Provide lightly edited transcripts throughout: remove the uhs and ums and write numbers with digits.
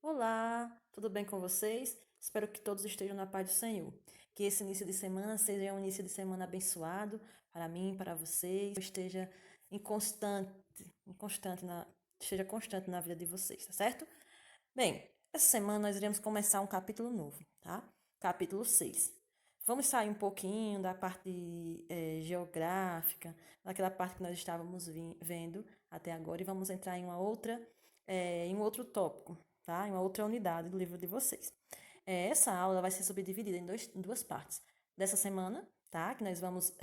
Olá, tudo bem com vocês? Espero que todos estejam na paz do Senhor. Que esse início de semana seja um início de semana abençoado para mim, para vocês. Esteja esteja constante na vida de vocês, tá certo? Bem, essa semana nós iremos começar um capítulo novo, tá? Capítulo 6. Vamos sair um pouquinho da parte geográfica, daquela parte que nós estávamos vendo até agora, e vamos entrar em em um outro tópico, tá? Em uma outra unidade do livro de vocês. Essa aula vai ser subdividida em duas partes. Dessa semana, tá? Que nós vamos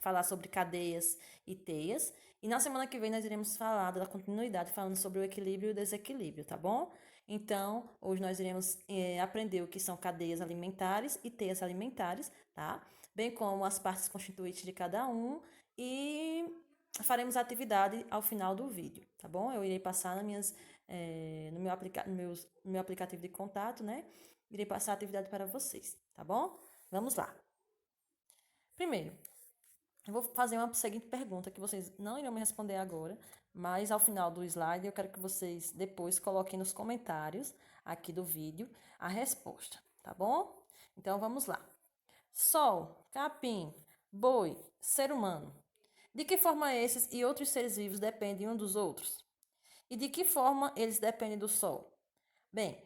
falar sobre cadeias e teias. E na semana que vem nós iremos falar da continuidade, falando sobre o equilíbrio e o desequilíbrio, tá bom? Então, hoje nós iremos aprender o que são cadeias alimentares e teias alimentares, tá? Bem como as partes constituintes de cada um e faremos a atividade ao final do vídeo, tá bom? Eu irei passar no meu aplicativo de contato, né? Irei passar a atividade para vocês, tá bom? Vamos lá. Primeiro, eu vou fazer uma seguinte pergunta que vocês não irão me responder agora, mas ao final do slide eu quero que vocês depois coloquem nos comentários aqui do vídeo a resposta, tá bom? Então vamos lá. Sol, capim, boi, ser humano. De que forma esses e outros seres vivos dependem um dos outros? E de que forma eles dependem do Sol? Bem,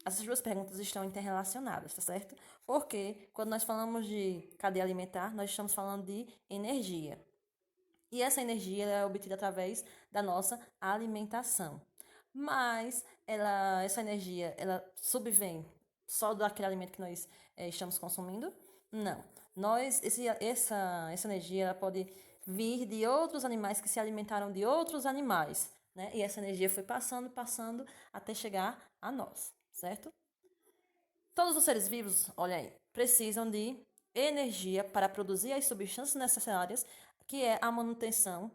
essas duas perguntas estão interrelacionadas, tá certo? Porque quando nós falamos de cadeia alimentar, nós estamos falando de energia. E essa energia é obtida através da nossa alimentação. Mas essa energia, ela subvém só daquele alimento que nós estamos consumindo? Não. Essa energia ela pode vir de outros animais que se alimentaram de outros animais, né? E essa energia foi passando até chegar a nós, certo? Todos os seres vivos, olha aí, precisam de energia para produzir as substâncias necessárias, que é a manutenção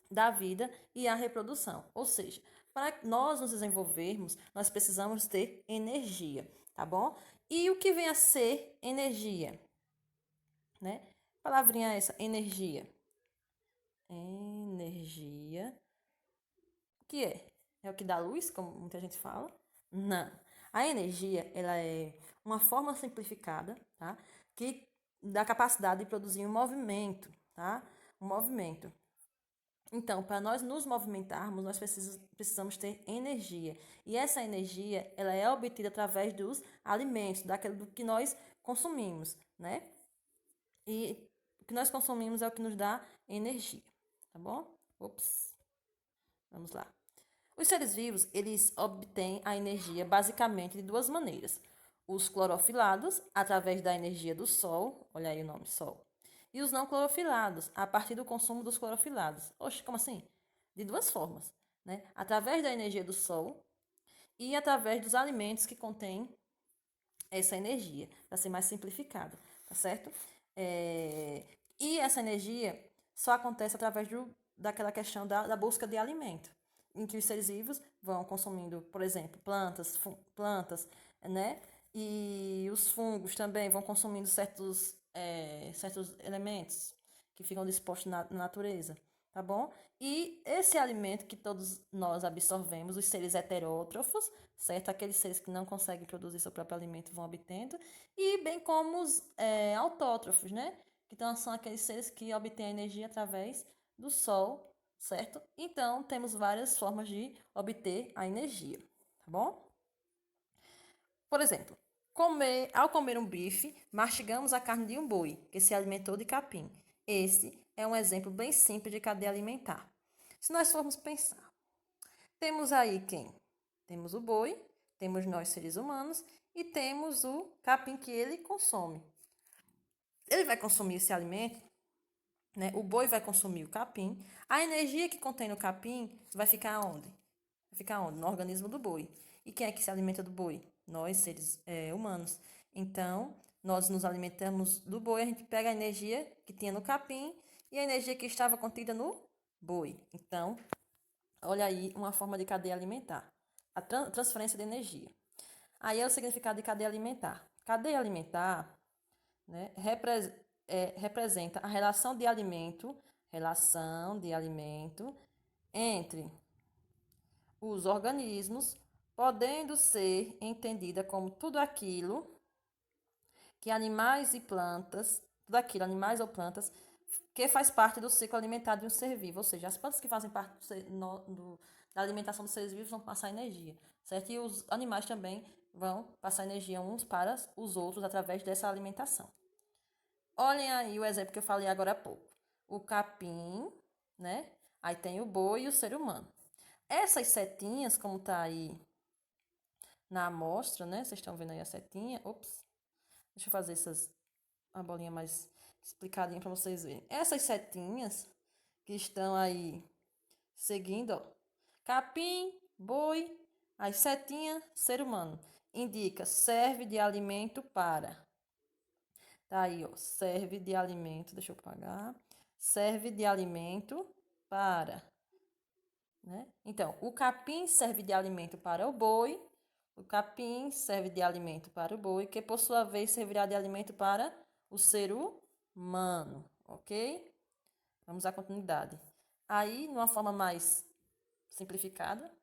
da vida e a reprodução. Ou seja, para nós nos desenvolvermos, nós precisamos ter energia, tá bom? E o que vem a ser energia? Né? Palavrinha essa, energia. Energia. O que é? É o que dá luz, como muita gente fala? Não. A energia, ela é uma forma simplificada, tá? Que dá capacidade de produzir um movimento, tá? Um movimento. Então, para nós nos movimentarmos, nós precisamos ter energia. E essa energia, ela é obtida através dos alimentos, daquilo que nós consumimos, né? E o que nós consumimos é o que nos dá energia, tá bom? Ops, vamos lá. Os seres vivos, eles obtêm a energia basicamente de duas maneiras. Os clorofilados, através da energia do sol, olha aí o nome, sol. E os não clorofilados, a partir do consumo dos clorofilados. Oxe, como assim? De duas formas, né? Através da energia do sol e através dos alimentos que contêm essa energia, para ser mais simplificado, tá certo? E essa energia só acontece através daquela questão da busca de alimento, em que os seres vivos vão consumindo, por exemplo, plantas, né? E os fungos também vão consumindo certos elementos que ficam dispostos na natureza, tá bom? E esse alimento que todos nós absorvemos, os seres heterótrofos, certo? Aqueles seres que não conseguem produzir seu próprio alimento vão obtendo, e bem como os autótrofos, né? Que então, são aqueles seres que obtêm energia através do sol, certo? Então, temos várias formas de obter a energia, tá bom? Por exemplo, ao comer um bife, mastigamos a carne de um boi, que se alimentou de capim. Esse é um exemplo bem simples de cadeia alimentar. Se nós formos pensar, temos aí quem? Temos o boi, temos nós seres humanos e temos o capim que ele consome. Ele vai consumir esse alimento, né? O boi vai consumir o capim. A energia que contém no capim vai ficar onde? Vai ficar onde? No organismo do boi. E quem é que se alimenta do boi? Nós, seres humanos. Então, nós nos alimentamos do boi, a gente pega a energia que tinha no capim e a energia que estava contida no boi. Então, olha aí uma forma de cadeia alimentar. A transferência de energia. Aí é o significado de cadeia alimentar. Cadeia alimentar, né, representa a relação de alimento entre os organismos, podendo ser entendida como tudo aquilo que animais e plantas, tudo aquilo, animais ou plantas, que faz parte do ciclo alimentar de um ser vivo, ou seja, as plantas que fazem parte da alimentação dos seres vivos vão passar energia, certo? E os animais também vão passar energia uns para os outros através dessa alimentação. Olhem aí o exemplo que eu falei agora há pouco. O capim, né? Aí tem o boi e o ser humano. Essas setinhas, como tá aí na amostra, né? Vocês estão vendo aí a setinha. Ops. Deixa eu fazer a bolinha mais explicadinha para vocês verem. Essas setinhas que estão aí seguindo, ó. Capim, boi, as setinha, ser humano. Indica, serve de alimento para. Tá aí, ó. Serve de alimento. Deixa eu apagar. Serve de alimento para. Né? Então, o capim serve de alimento para o boi. O capim serve de alimento para o boi, que por sua vez servirá de alimento para o ser humano, ok? Vamos à continuidade. Aí, numa forma mais simplificada,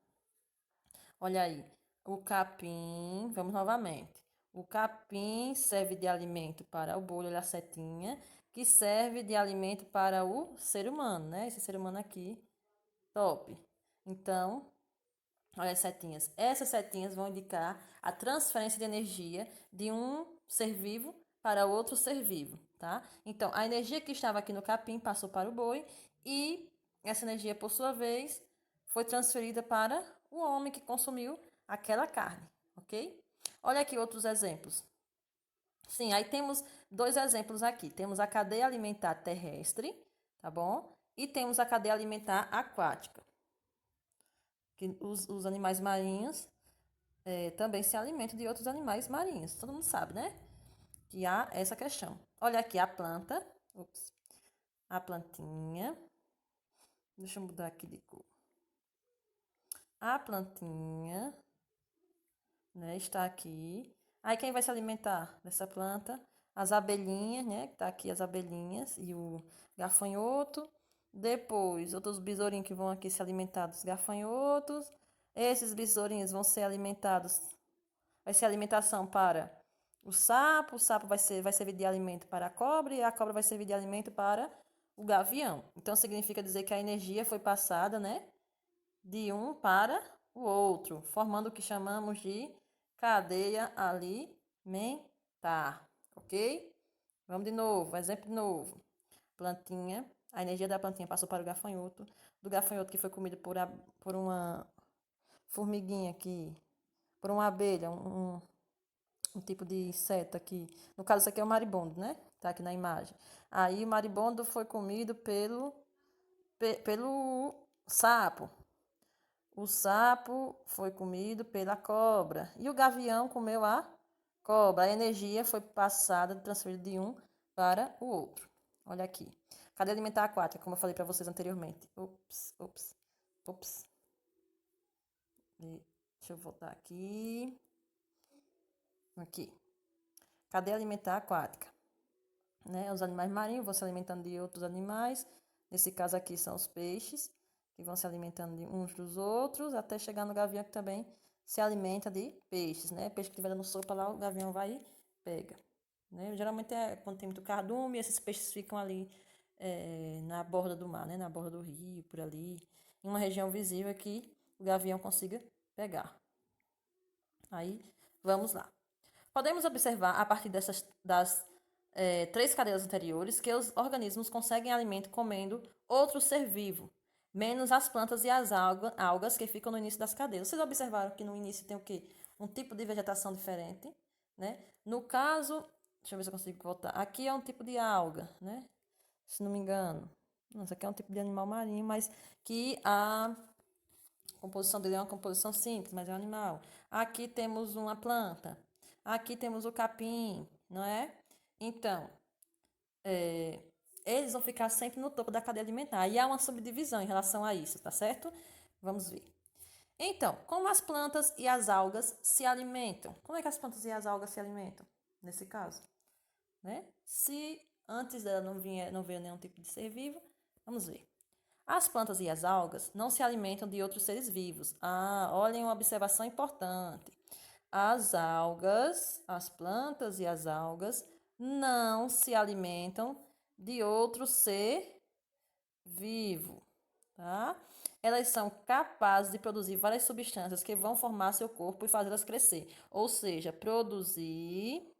olha aí. O capim, vamos novamente. O capim serve de alimento para o boi, olha a setinha, que serve de alimento para o ser humano, né? Esse ser humano aqui, top. Então, olha as setinhas. Essas setinhas vão indicar a transferência de energia de um ser vivo para outro ser vivo, tá? Então, a energia que estava aqui no capim passou para o boi e essa energia, por sua vez, foi transferida para o homem que consumiu aquela carne, ok? Olha aqui outros exemplos. Sim, aí temos dois exemplos aqui. Temos a cadeia alimentar terrestre, tá bom? E temos a cadeia alimentar aquática. Que os animais marinhos também se alimentam de outros animais marinhos. Todo mundo sabe, né? Que há essa questão. Olha aqui a planta. Ups. A plantinha. Deixa eu mudar aqui de cor. A plantinha, né, está aqui. Aí quem vai se alimentar dessa planta? As abelhinhas, né? Que tá aqui as abelhinhas e o gafanhoto. Depois, outros besourinhos que vão aqui se alimentar dos gafanhotos. Esses besourinhos vão ser alimentados. Vai ser alimentação para o sapo vai servir de alimento para a cobra e a cobra vai servir de alimento para o gavião. Então significa dizer que a energia foi passada, né, de um para o outro, formando o que chamamos de cadeia alimentar, ok? Vamos de novo, exemplo de novo. Plantinha, a energia da plantinha passou para o gafanhoto, do gafanhoto que foi comido por uma formiguinha aqui, por uma abelha, um tipo de inseto aqui. No caso, isso aqui é o maribondo, né? Tá aqui na imagem. Aí o maribondo foi comido pelo sapo. O sapo foi comido pela cobra. E o gavião comeu a cobra. A energia foi passada, transferida de um para o outro. Olha aqui. Cadeia alimentar aquática, como eu falei para vocês anteriormente. Ops. Deixa eu voltar aqui. Aqui. Cadeia alimentar aquática. Né? Os animais marinhos vão se alimentando de outros animais. Nesse caso aqui são os peixes, que vão se alimentando de uns dos outros, até chegar no gavião que também se alimenta de peixes. Né? Peixe que estiver dando sopa lá, o gavião vai e pega. Né? Geralmente é quando tem muito cardume, esses peixes ficam ali na borda do mar, né? Na borda do rio, por ali, em uma região visível que o gavião consiga pegar. Aí, vamos lá. Podemos observar, a partir das três cadeias anteriores, que os organismos conseguem alimento comendo outro ser vivo, menos as plantas e as algas que ficam no início das cadeias. Vocês observaram que no início tem o quê? Um tipo de vegetação diferente, né? No caso, deixa eu ver se eu consigo voltar. Aqui é um tipo de alga, né? Se não me engano. Nossa, aqui é um tipo de animal marinho, mas que a composição dele é uma composição simples, mas é um animal. Aqui temos uma planta. Aqui temos o capim, não é? Então, eles vão ficar sempre no topo da cadeia alimentar. E há uma subdivisão em relação a isso, tá certo? Vamos ver. Então, como as plantas e as algas se alimentam? Como é que as plantas e as algas se alimentam? Nesse caso, né? Se antes dela não veio nenhum tipo de ser vivo, vamos ver. As plantas e as algas não se alimentam de outros seres vivos. Olhem uma observação importante. As plantas e as algas não se alimentam de outro ser vivo, tá? Elas são capazes de produzir várias substâncias que vão formar seu corpo e fazê-las crescer. Ou seja, produzir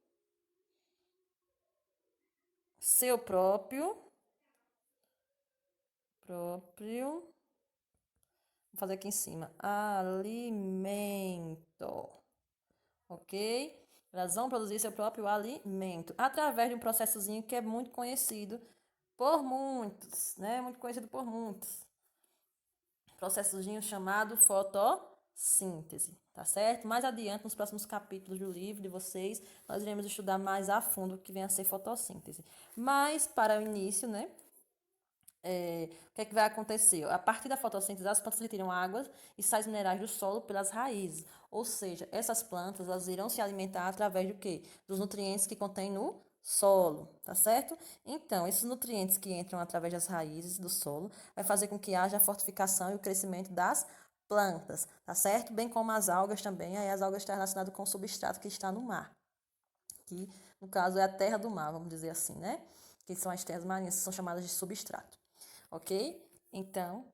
seu próprio, vou fazer aqui em cima, alimento, ok? Elas vão produzir seu próprio alimento através de um processozinho que é muito conhecido por muitos, né? Muito conhecido por muitos. Processozinho chamado fotossíntese, tá certo? Mais adiante, nos próximos capítulos do livro de vocês, nós iremos estudar mais a fundo o que vem a ser fotossíntese. Mas, para o início, né? O que é que vai acontecer? A partir da fotossíntese, as plantas retiram água e sais minerais do solo pelas raízes. Ou seja, essas plantas elas irão se alimentar através do quê? Dos nutrientes que contém no solo, tá certo? Então, esses nutrientes que entram através das raízes do solo vai fazer com que haja a fortificação e o crescimento das plantas, tá certo? Bem como as algas também. Aí as algas estão relacionadas com o substrato que está no mar, que no caso é a terra do mar, vamos dizer assim, né? Que são as terras marinhas, que são chamadas de substrato. Ok? Então,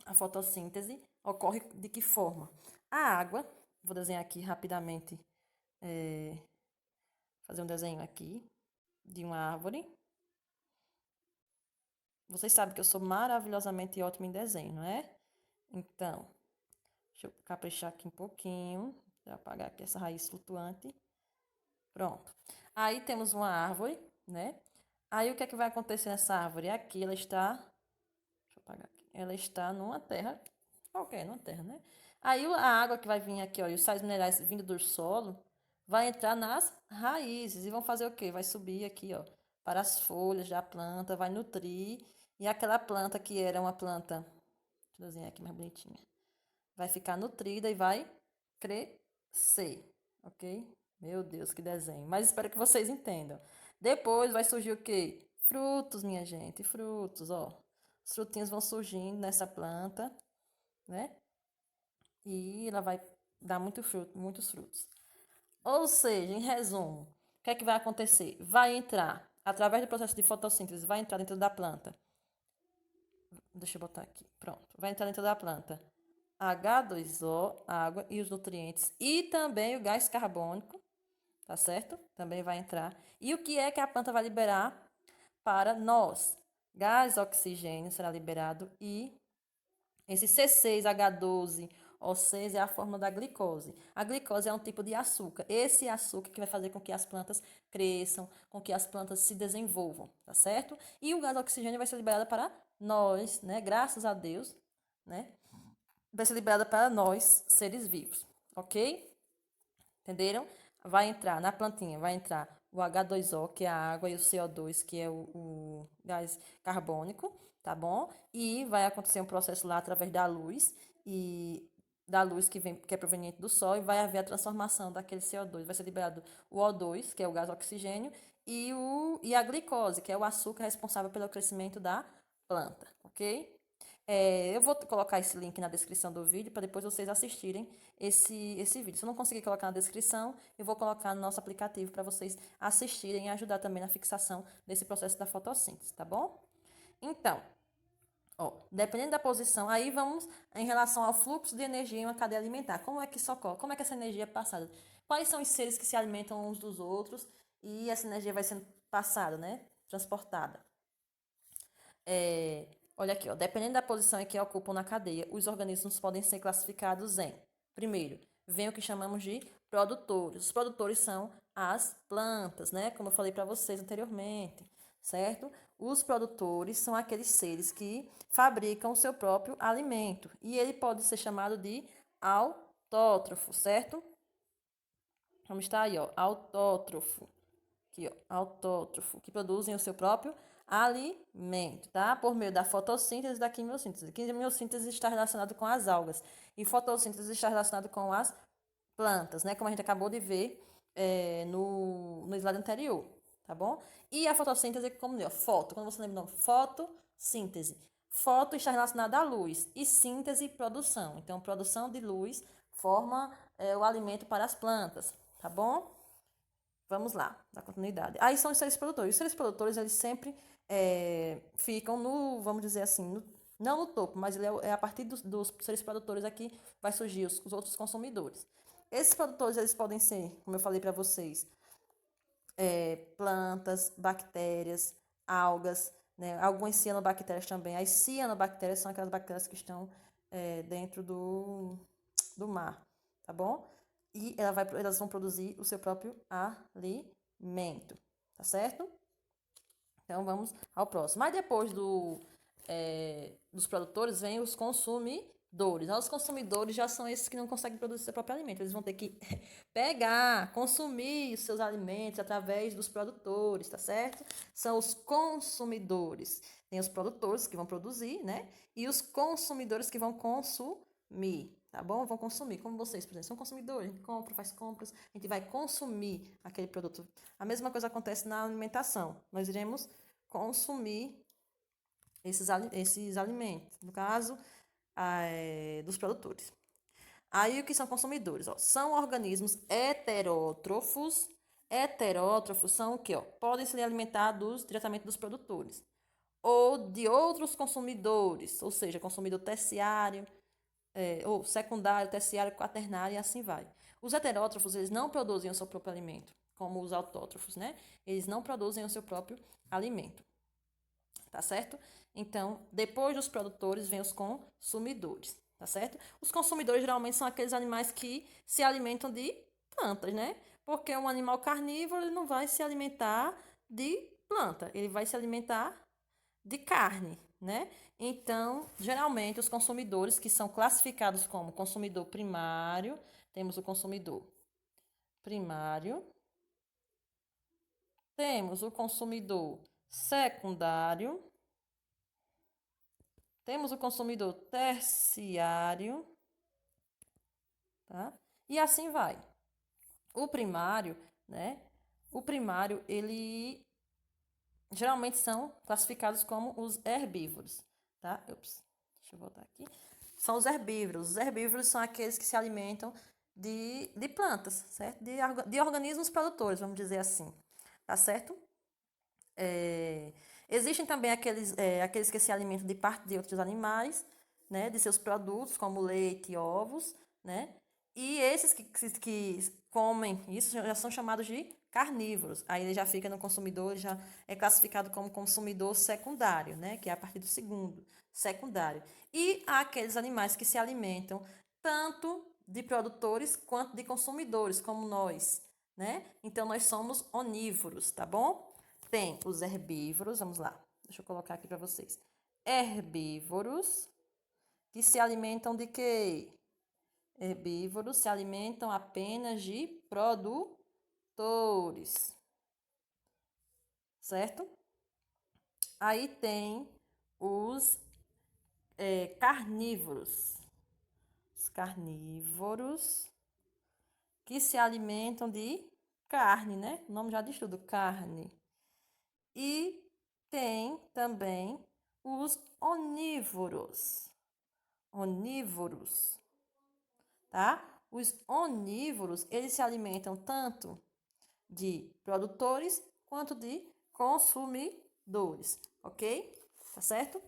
a fotossíntese ocorre de que forma? A água, vou desenhar aqui rapidamente, fazer um desenho aqui de uma árvore. Vocês sabem que eu sou maravilhosamente ótima em desenho, não é? Então, deixa eu caprichar aqui um pouquinho, vou apagar aqui essa raiz flutuante. Pronto. Aí temos uma árvore, né? Aí o que é que vai acontecer nessa árvore? Aqui ela está, deixa eu apagar aqui, ela está numa terra qualquer, numa terra, né? Aí a água que vai vir aqui, ó, e os sais minerais vindo do solo, vai entrar nas raízes e vão fazer o quê? Vai subir aqui, ó, para as folhas da planta, vai nutrir, e aquela planta que era uma planta, deixa eu desenhar aqui mais bonitinha, vai ficar nutrida e vai crescer, ok? Meu Deus, que desenho. Mas espero que vocês entendam. Depois vai surgir o quê? Frutos, minha gente, frutos, ó. Os frutinhos vão surgindo nessa planta, né? E ela vai dar muito fruto, muitos frutos. Ou seja, em resumo, o que é que vai acontecer? Vai entrar, através do processo de fotossíntese, vai entrar dentro da planta. Deixa eu botar aqui. Pronto. Vai entrar dentro da planta H2O, água e os nutrientes, e também o gás carbônico, tá certo? Também vai entrar. E o que é que a planta vai liberar para nós? Gás oxigênio será liberado e esse C6H12O6 é a fórmula da glicose. A glicose é um tipo de açúcar. Esse açúcar que vai fazer com que as plantas cresçam, com que as plantas se desenvolvam, tá certo? E o gás oxigênio vai ser liberado para nós, né? Graças a Deus, né? Vai ser liberado para nós, seres vivos, ok? Entenderam? Vai entrar na plantinha, vai entrar o H2O, que é a água, e o CO2, que é o gás carbônico, tá bom? E vai acontecer um processo lá através da luz, e da luz que vem, que é proveniente do Sol, e vai haver a transformação daquele CO2. Vai ser liberado o O2, que é o gás oxigênio, e a glicose, que é o açúcar responsável pelo crescimento da planta, ok? Eu vou colocar esse link na descrição do vídeo para depois vocês assistirem esse vídeo. Se eu não conseguir colocar na descrição, eu vou colocar no nosso aplicativo para vocês assistirem e ajudar também na fixação desse processo da fotossíntese, tá bom? Então, ó, dependendo da posição, aí vamos em relação ao fluxo de energia em uma cadeia alimentar. Como é que isso ocorre? Como é que essa energia é passada? Quais são os seres que se alimentam uns dos outros e essa energia vai sendo passada, né? Transportada. Olha aqui, ó, dependendo da posição em que ocupam na cadeia, os organismos podem ser classificados em, primeiro, vem o que chamamos de produtores. Os produtores são as plantas, né? Como eu falei para vocês anteriormente, certo? Os produtores são aqueles seres que fabricam o seu próprio alimento e ele pode ser chamado de autótrofo, certo? Vamos estar aí, ó, autótrofo. Aqui, ó, autótrofo, que produzem o seu próprio alimento, tá? Por meio da fotossíntese e da quimiossíntese. Quimiossíntese está relacionado com as algas e fotossíntese está relacionado com as plantas, né? Como a gente acabou de ver no slide anterior, tá bom? E a fotossíntese, como deu, foto, quando você lembra, não, fotossíntese. Foto está relacionada à luz e síntese e produção. Então, produção de luz forma o alimento para as plantas, tá bom? Vamos lá, dar continuidade. Aí são os seres produtores. Os seres produtores, eles sempre ficam no, vamos dizer assim, não no topo, mas ele é a partir dos seres produtores aqui vai surgir os outros consumidores. Esses produtores, eles podem ser, como eu falei para vocês, plantas, bactérias, algas, né? Algumas cianobactérias também. As cianobactérias são aquelas bactérias que estão dentro do mar, tá bom? E elas vão produzir o seu próprio alimento, tá certo? Então vamos ao próximo. Mas depois dos produtores vem os consumidores. Os consumidores já são esses que não conseguem produzir seu próprio alimento. Eles vão ter que pegar, consumir os seus alimentos através dos produtores, tá certo? São os consumidores. Tem os produtores que vão produzir, né? E os consumidores que vão consumir, tá bom? Vão consumir, como vocês, por exemplo, são consumidores, a gente compra, faz compras, a gente vai consumir aquele produto. A mesma coisa acontece na alimentação. Nós iremos consumir esses alimentos, no caso, dos produtores. Aí o que são consumidores? Ó, são organismos heterótrofos. Heterótrofos são o quê? Ó? Podem se alimentar diretamente dos produtores ou de outros consumidores, ou seja, consumidor terciário, ou secundário, terciário, quaternário e assim vai. Os heterótrofos, eles não produzem o seu próprio alimento, como os autótrofos, né? Eles não produzem o seu próprio alimento, tá certo? Então, depois dos produtores, vem os consumidores, tá certo? Os consumidores geralmente são aqueles animais que se alimentam de plantas, né? Porque um animal carnívoro ele não vai se alimentar de planta, ele vai se alimentar de carne, né? Então, geralmente, os consumidores que são classificados como consumidor primário, temos o consumidor primário, temos o consumidor secundário, temos o consumidor terciário, tá? E assim vai. O primário, né? O primário, ele geralmente são classificados como os herbívoros, tá? Ups, deixa eu voltar aqui. São os herbívoros. Os herbívoros são aqueles que se alimentam de plantas, certo? De organismos produtores, vamos dizer assim, tá certo? Existem também aqueles que se alimentam de parte de outros animais, né? De seus produtos, como leite e ovos, né? E esses que comem isso já são chamados de carnívoros. Aí ele já fica no consumidor, ele já é classificado como consumidor secundário, né? Que é a partir do segundo, secundário. E há aqueles animais que se alimentam tanto de produtores quanto de consumidores, como nós, né? Então nós somos onívoros, tá bom? Tem os herbívoros, vamos lá, deixa eu colocar aqui para vocês. Herbívoros, que se alimentam de quê? Herbívoros se alimentam apenas de produtores, certo? Aí tem os carnívoros. Os carnívoros que se alimentam de carne, né? O nome já diz tudo, carne. E tem também os onívoros. Onívoros, tá? Os onívoros, eles se alimentam tanto de produtores quanto de consumidores, ok? Tá certo?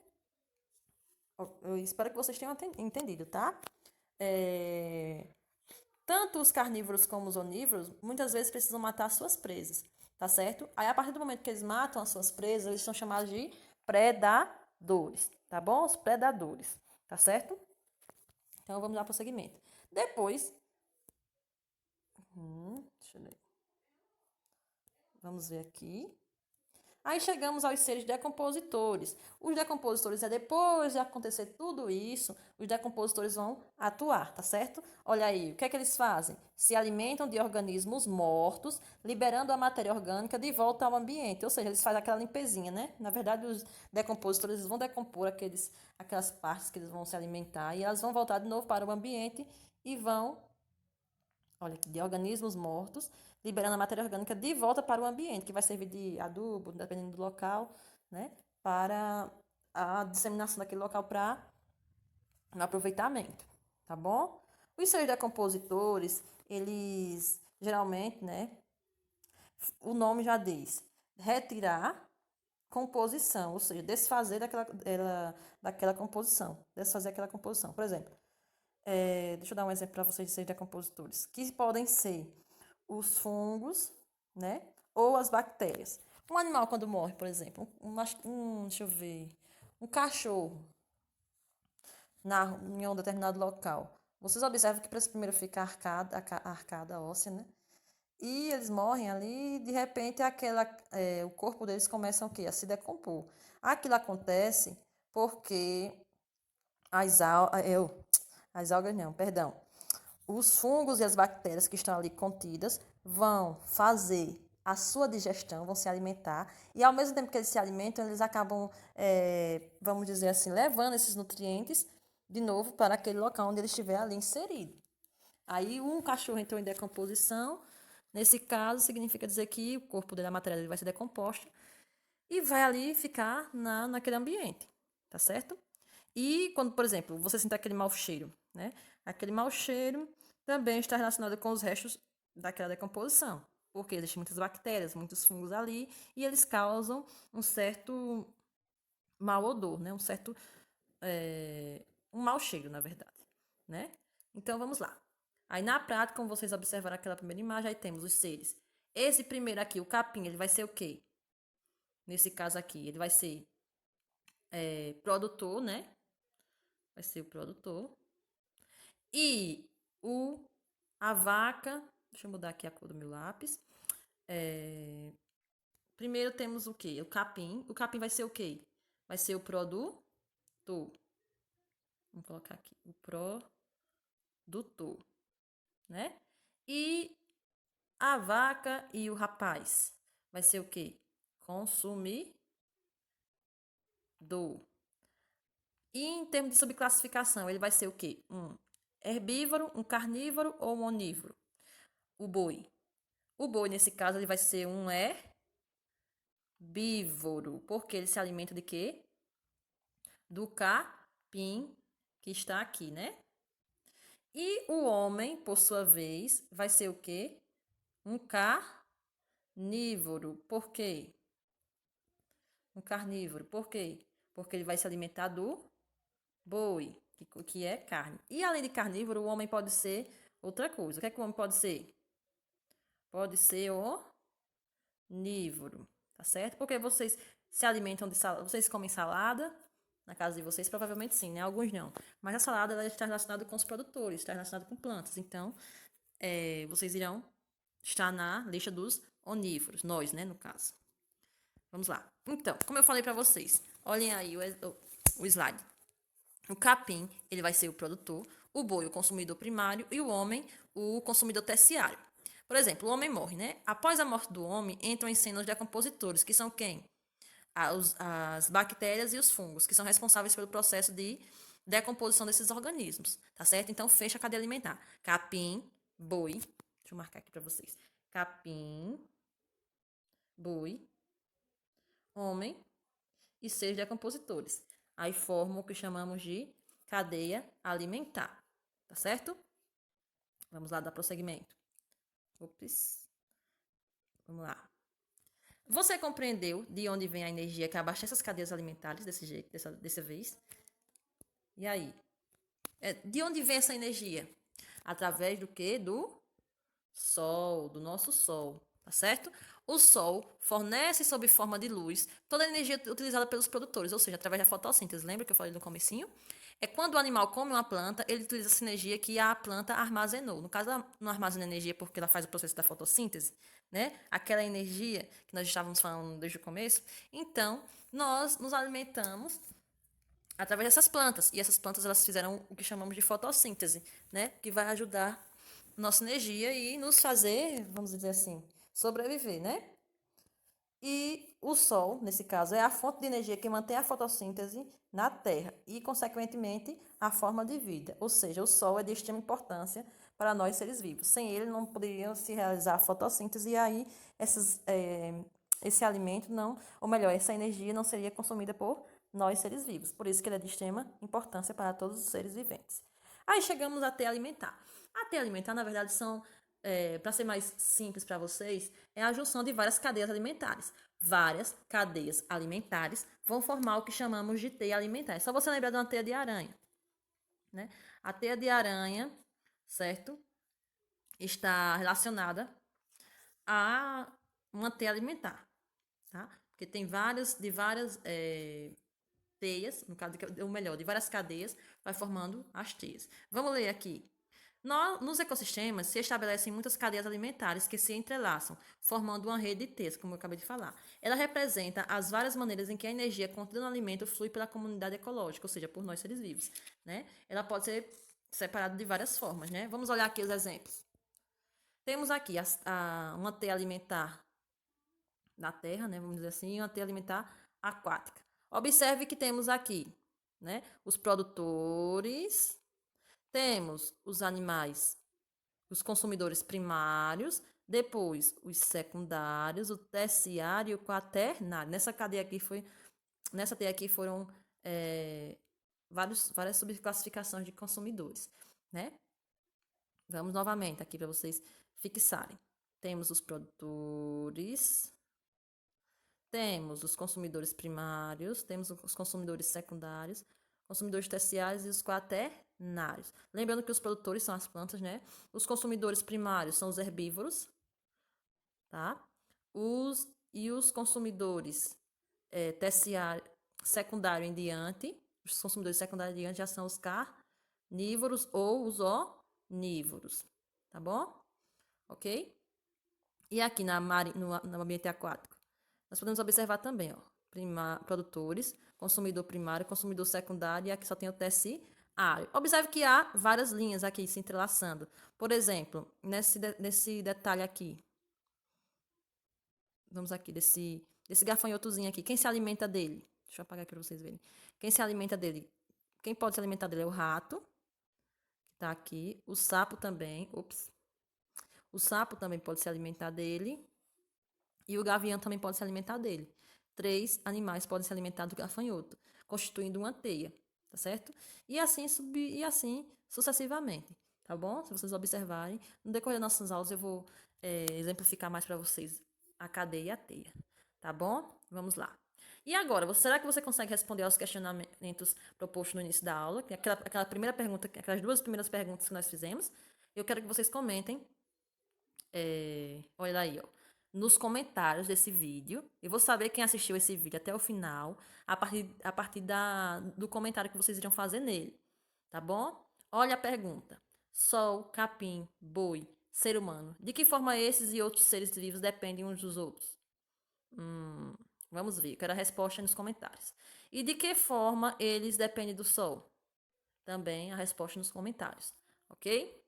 Eu espero que vocês tenham entendido, tá? Tanto os carnívoros como os onívoros, muitas vezes precisam matar suas presas, tá certo? Aí, a partir do momento que eles matam as suas presas, eles são chamados de predadores, tá bom? Os predadores, tá certo? Então, vamos lá para o segmento. Depois, deixa eu ver. Vamos ver aqui. Aí chegamos aos seres decompositores. Os decompositores depois de acontecer tudo isso, os decompositores vão atuar, tá certo? Olha aí, o que é que eles fazem? Se alimentam de organismos mortos, liberando a matéria orgânica de volta ao ambiente. Ou seja, eles fazem aquela limpezinha, né? Na verdade, os decompositores vão decompor aquelas partes que eles vão se alimentar e elas vão voltar de novo para o ambiente e vão, olha aqui, de organismos mortos, liberando a matéria orgânica de volta para o ambiente, que vai servir de adubo, dependendo do local, né? Para a disseminação daquele local para no aproveitamento, tá bom? Os seus decompositores, eles geralmente, né, o nome já diz, retirar composição, ou seja, desfazer daquela composição, desfazer aquela composição. Por exemplo, deixa eu dar um exemplo para vocês de seus decompositores, que podem ser os fungos, né, ou as bactérias. Um animal quando morre, por exemplo, deixa eu ver, um cachorro, em um determinado local. Vocês observam que primeiro fica a arcada óssea, né? E eles morrem ali e de repente o corpo deles começa o quê? A se decompor. Aquilo acontece porque as, al, eu, as algas não, perdão. Os fungos e as bactérias que estão ali contidas vão fazer a sua digestão, vão se alimentar, e ao mesmo tempo que eles se alimentam, eles acabam, vamos dizer assim, levando esses nutrientes de novo para aquele local onde ele estiver ali inserido. Aí um cachorro entrou em decomposição, nesse caso significa dizer que o corpo dele, a matéria dele vai ser decomposta e vai ali ficar naquele ambiente, tá certo? E quando, por exemplo, você sentir aquele mau cheiro, né? Aquele mau cheiro também está relacionado com os restos daquela decomposição, porque existem muitas bactérias, muitos fungos ali, e eles causam um certo mau odor, né? Um mau cheiro, na verdade, né? Então, vamos lá. Aí, na prática, como vocês observaram aquela primeira imagem, aí temos os seres. Esse primeiro aqui, o capim, ele vai ser o quê? Nesse caso aqui, ele vai ser produtor, né? Vai ser o produtor. E a vaca, deixa eu mudar aqui a cor do meu lápis. Primeiro temos o quê? O capim. O capim vai ser o quê? Vai ser o produtor. Vamos colocar aqui. O produtor, né? E a vaca e o rapaz vai ser o quê? Consumidor. E em termos de subclassificação, ele vai ser o quê? Um herbívoro, um carnívoro ou um onívoro? O boi. O boi, nesse caso, ele vai ser um herbívoro, porque ele se alimenta de quê? Do capim que está aqui, né? E o homem, por sua vez, vai ser o quê? Um carnívoro. Por quê? Um carnívoro. Por quê? Porque ele vai se alimentar do boi, que é carne. E além de carnívoro, o homem pode ser outra coisa. O que é que o homem pode ser? Pode ser onívoro, tá certo? Porque vocês se alimentam de salada. Vocês comem salada? Na casa de vocês, provavelmente sim, né? Alguns não. Mas a salada ela está relacionada com os produtores, está relacionada com plantas. Então, vocês irão estar na lista dos onívoros. Nós, né, no caso. Vamos lá. Então, como eu falei para vocês, olhem aí o slide. O capim, ele vai ser o produtor, o boi, o consumidor primário e o homem, o consumidor terciário. Por exemplo, o homem morre, né? Após a morte do homem, entram em cena os decompositores, que são quem? As bactérias e os fungos, que são responsáveis pelo processo de decomposição desses organismos, tá certo? Então, fecha a cadeia alimentar. Capim, boi, deixa eu marcar aqui para vocês. Capim, boi, homem e seus decompositores. Aí formam o que chamamos de cadeia alimentar, tá certo? Vamos lá dar prosseguimento. Ops. Vamos lá. Você compreendeu de onde vem a energia que abastece as cadeias alimentares desse jeito, dessa vez? E aí? De onde vem essa energia? Através do quê? Do Sol, do nosso Sol, tá certo? O Sol fornece sob forma de luz toda a energia utilizada pelos produtores, ou seja, através da fotossíntese. Lembra que eu falei no comecinho? É quando o animal come uma planta, ele utiliza essa energia que a planta armazenou. No caso, ela não armazena energia porque ela faz o processo da fotossíntese, né? Aquela energia que nós estávamos falando desde o começo. Então, nós nos alimentamos através dessas plantas. E essas plantas, elas fizeram o que chamamos de fotossíntese, né? Que vai ajudar nossa energia e nos fazer, vamos dizer assim, sobreviver, né? E o Sol, nesse caso, é a fonte de energia que mantém a fotossíntese na Terra e, consequentemente, a forma de vida. Ou seja, o Sol é de extrema importância para nós seres vivos. Sem ele, não poderia se realizar a fotossíntese e aí esse alimento não, ou melhor, essa energia não seria consumida por nós seres vivos. Por isso que ele é de extrema importância para todos os seres viventes. Aí chegamos à teia alimentar. A teia alimentar, na verdade, para ser mais simples para vocês, é a junção de várias cadeias alimentares. Várias cadeias alimentares vão formar o que chamamos de teia alimentar. É só você lembrar de uma teia de aranha, né? A teia de aranha, certo? Está relacionada a uma teia alimentar, tá? Porque tem várias teias, no caso, ou melhor, de várias cadeias, vai formando as teias. Vamos ler aqui. Nos ecossistemas se estabelecem muitas cadeias alimentares que se entrelaçam, formando uma rede de teias, como eu acabei de falar. Ela representa as várias maneiras em que a energia contida no alimento flui pela comunidade ecológica, ou seja, por nós seres vivos, né? Ela pode ser separada de várias formas, né? Vamos olhar aqui os exemplos. Temos aqui uma teia alimentar da terra, né? Vamos dizer assim, e uma teia alimentar aquática. Observe que temos aqui, né? Os produtores, temos os animais, os consumidores primários, depois os secundários, o terciário e o quaternário. Nessa teia aqui foram várias subclassificações de consumidores, né? Vamos novamente aqui para vocês fixarem. Temos os produtores, temos os consumidores primários, temos os consumidores secundários, consumidores terciários e os quaternários. Lembrando que os produtores são as plantas, né? Os consumidores primários são os herbívoros, tá? Os consumidores terciário, secundário em diante, os consumidores secundários em diante já são os carnívoros ou os onívoros, tá bom? Ok? E aqui no ambiente aquático, nós podemos observar também, ó, produtores, consumidor primário, consumidor secundário, e aqui só tem o terciário. Observe que há várias linhas aqui se entrelaçando. Por exemplo, nesse detalhe aqui, vamos aqui, desse gafanhotozinho aqui, quem se alimenta dele? Deixa eu apagar aqui para vocês verem. Quem se alimenta dele? Quem pode se alimentar dele é o rato, que está aqui, o sapo também, o sapo também pode se alimentar dele. E o gavião também pode se alimentar dele. 3 animais podem se alimentar do gafanhoto, constituindo uma teia, tá certo? E assim sucessivamente, tá bom? Se vocês observarem, no decorrer das nossas aulas eu vou exemplificar mais para vocês a cadeia e a teia, tá bom? Vamos lá. E agora, será que você consegue responder aos questionamentos propostos no início da aula? Aquela primeira pergunta, aquelas 2 primeiras perguntas que nós fizemos. Eu quero que vocês comentem. Olha aí, ó, nos comentários desse vídeo. Eu vou saber quem assistiu esse vídeo até o final, a partir do comentário que vocês irão fazer nele, tá bom? Olha a pergunta. Sol, capim, boi, ser humano. De que forma esses e outros seres vivos dependem uns dos outros? Vamos ver. Quero a resposta nos comentários. E de que forma eles dependem do Sol? Também a resposta nos comentários, ok?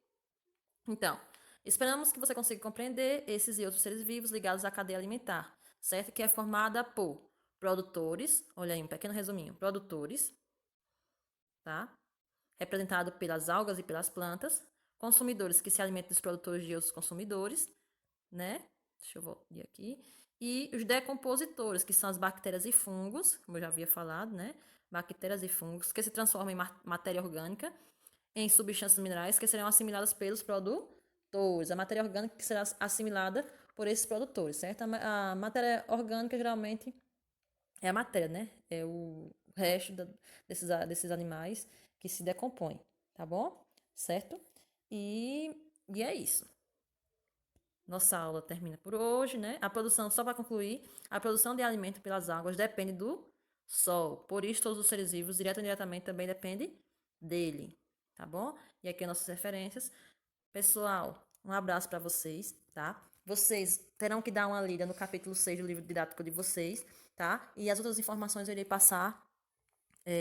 Então, esperamos que você consiga compreender esses e outros seres vivos ligados à cadeia alimentar, certo? Que é formada por produtores, olha aí um pequeno resuminho, produtores, tá? Representado pelas algas e pelas plantas, consumidores que se alimentam dos produtores de outros consumidores, né? Deixa eu voltar aqui. E os decompositores, que são as bactérias e fungos, como eu já havia falado, né? Bactérias e fungos que se transformam em matéria orgânica, em substâncias minerais que serão assimiladas pelos produtores. A matéria orgânica que será assimilada por esses produtores, certo? A matéria orgânica geralmente é a matéria, né? É o resto desses animais que se decompõem, tá bom? Certo? E é isso. Nossa aula termina por hoje, né? A produção, só para concluir, a produção de alimento pelas águas depende do sol. Por isso, todos os seres vivos, direto ou indiretamente, também dependem dele, tá bom? E aqui nossas referências. Pessoal, um abraço para vocês, tá? Vocês terão que dar uma lida no capítulo 6 do livro didático de vocês, tá? E as outras informações eu irei passar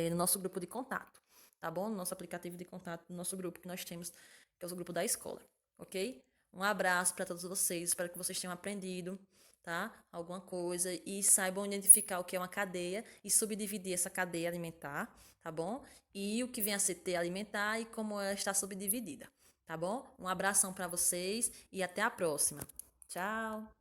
no nosso grupo de contato, tá bom? No nosso aplicativo de contato, no nosso grupo que nós temos, que é o grupo da escola, ok? Um abraço para todos vocês, espero que vocês tenham aprendido, tá? Alguma coisa e saibam identificar o que é uma cadeia e subdividir essa cadeia alimentar, tá bom? E o que vem a ser teia alimentar e como ela está subdividida, tá bom? Um abração para vocês e até a próxima. Tchau!